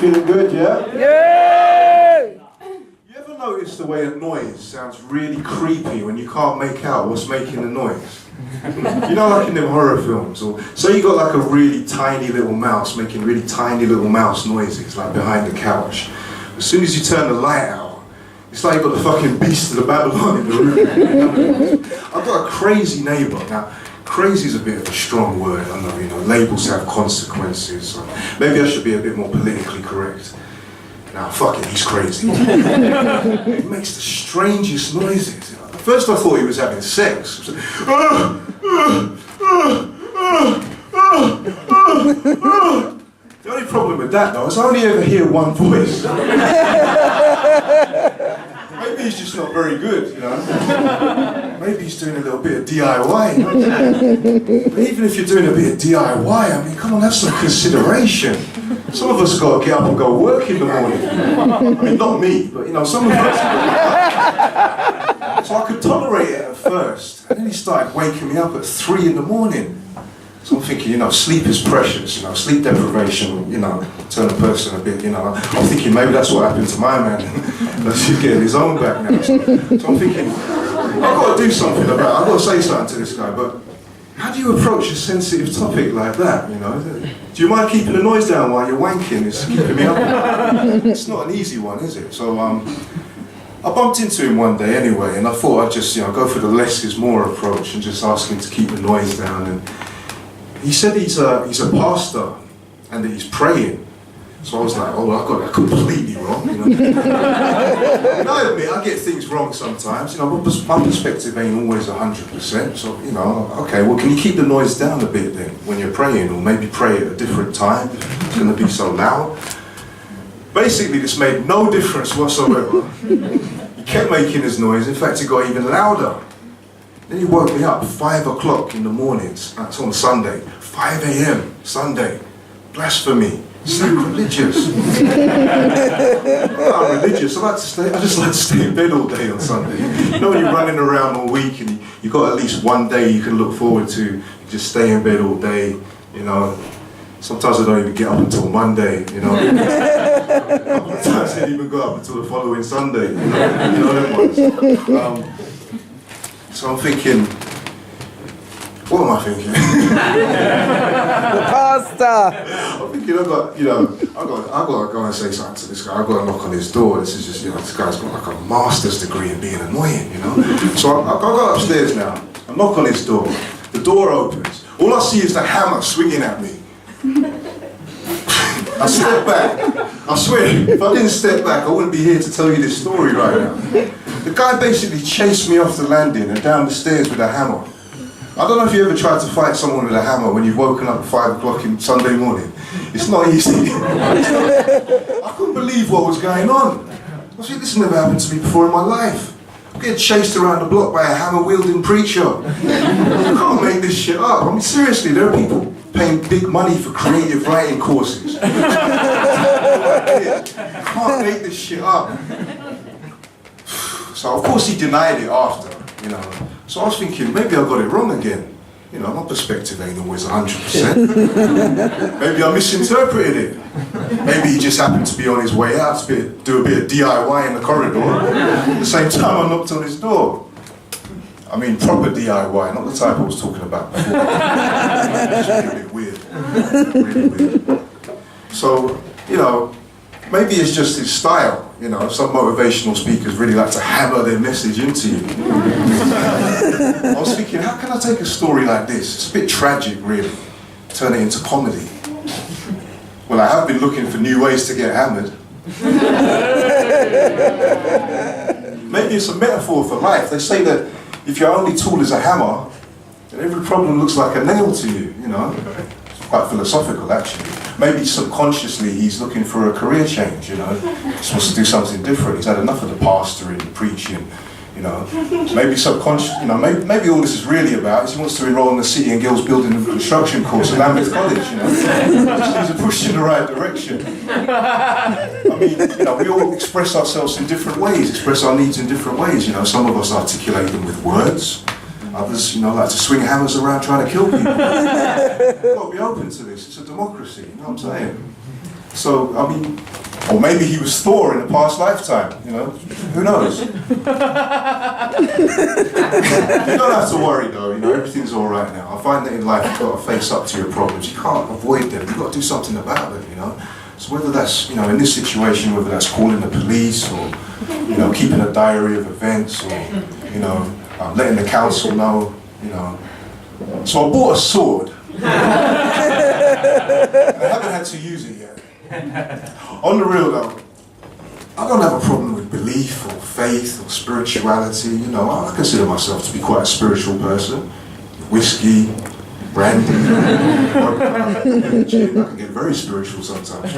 feeling good, yeah? Yeah! You ever notice the way a noise sounds really creepy when you can't make out what's making the noise? You know, like in them horror films, or say you got like a really tiny little mouse making really tiny little mouse noises, like behind the couch. As soon as you turn the light out, it's like you've got the fucking beast of the Babylon in the room. I've got a crazy neighbour. Now, crazy is a bit of a strong word, I know, you know, labels have consequences. So maybe I should be a bit more politically correct. Now, fuck it, he's crazy. He makes the strangest noises. You know. At first I thought he was having sex. It was like, the only problem with that though is I only ever hear one voice. Maybe he's just not very good, you know. Maybe he's doing a little bit of DIY. You know? But even if you're doing a bit of DIY, I mean, come on, have some consideration. Some of us have got to get up and go work in the morning. I mean, not me, but you know, some of us. So I could tolerate it at first, and then he started waking me up at 3 in the morning. So I'm thinking, you know, sleep is precious, you know, sleep deprivation, you know, turn a person a bit, you know. I'm thinking maybe that's what happened to my man. He's getting his own back now. So I'm thinking, I've got to do something about it. I've got to say something to this guy, but how do you approach a sensitive topic like that, you know? Do you mind keeping the noise down while you're wanking? It's keeping me up. It's not an easy one, is it? So I bumped into him one day anyway, and I thought I'd just, you know, go for the less is more approach and just ask him to keep the noise down. And he said he's a pastor and that he's praying. So I was like, oh, I got that completely wrong, you know. And I admit, I get things wrong sometimes, you know, my perspective ain't always 100%, so, you know, okay, well, can you keep the noise down a bit then, when you're praying, or maybe pray at a different time, it's going to be so loud. Basically, this made no difference whatsoever. He kept making his noise, in fact, it got even louder. Then he woke me up 5 o'clock in the mornings, that's on Sunday, 5 a.m. Sunday, blasphemy. Sacrilegious. I'm religious. I just like to stay in bed all day on Sunday. You know when you're running around all week and you've got at least one day you can look forward to, you just stay in bed all day, you know. Sometimes I don't even get up until Monday, you know. Sometimes I don't even go up until the following Sunday, you know them ones. So I'm thinking, what am I thinking? The pastor! I'm thinking I've got to go and say something to this guy. I've got to knock on his door. This is just, you know, this guy's got like a master's degree in being annoying, you know. So I go upstairs now. I knock on his door. The door opens. All I see is the hammer swinging at me. I step back. I swear, if I didn't step back, I wouldn't be here to tell you this story right now. The guy basically chased me off the landing and down the stairs with a hammer. I don't know if you ever tried to fight someone with a hammer when you've woken up at 5 o'clock in Sunday morning. It's not easy. I couldn't believe what was going on. I was like, this never happened to me before in my life. I'm getting chased around the block by a hammer-wielding preacher. You can't make this shit up. I mean, seriously, there are people paying big money for creative writing courses. You can't make this shit up. So, of course, he denied it after, you know. So I was thinking, maybe I got it wrong again. You know, my perspective ain't always 100%. Maybe I misinterpreted it. Maybe he just happened to be on his way out to do a bit of DIY in the corridor. At the same time, I knocked on his door. I mean, proper DIY, not the type I was talking about before. It's really weird. Really weird. So, you know, maybe it's just his style. You know, some motivational speakers really like to hammer their message into you. I was thinking, how can I take a story like this? It's a bit tragic, really. Turn it into comedy. Well, I have been looking for new ways to get hammered. Maybe it's a metaphor for life. They say that if your only tool is a hammer, then every problem looks like a nail to you, you know? It's quite philosophical, actually. Maybe subconsciously he's looking for a career change, you know. He wants to do something different. He's had enough of the pastoring, the preaching, you know. Maybe subconscious, you know, maybe all this is really about is he wants to enroll in the City and Guilds Building and Construction course at Lambeth College, you know. Just needs a push in the right direction. I mean, you know, we all express ourselves in different ways, express our needs in different ways, you know. Some of us articulate them with words. Others, you know, like to swing hammers around trying to kill people. You've got to be open to this. It's a democracy, you know what I'm saying? So, I mean, or maybe he was Thor in a past lifetime, you know? Who knows? You don't have to worry though, you know, everything's all right now. I find that in life you've got to face up to your problems. You can't avoid them, you've got to do something about them, you know? So whether that's, you know, in this situation, whether that's calling the police or, you know, keeping a diary of events or, you know, letting the council know, you know. So I bought a sword. I haven't had to use it yet. On the real though, I don't have a problem with belief or faith or spirituality. You know, I consider myself to be quite a spiritual person. Whiskey, brandy, I can get very spiritual sometimes.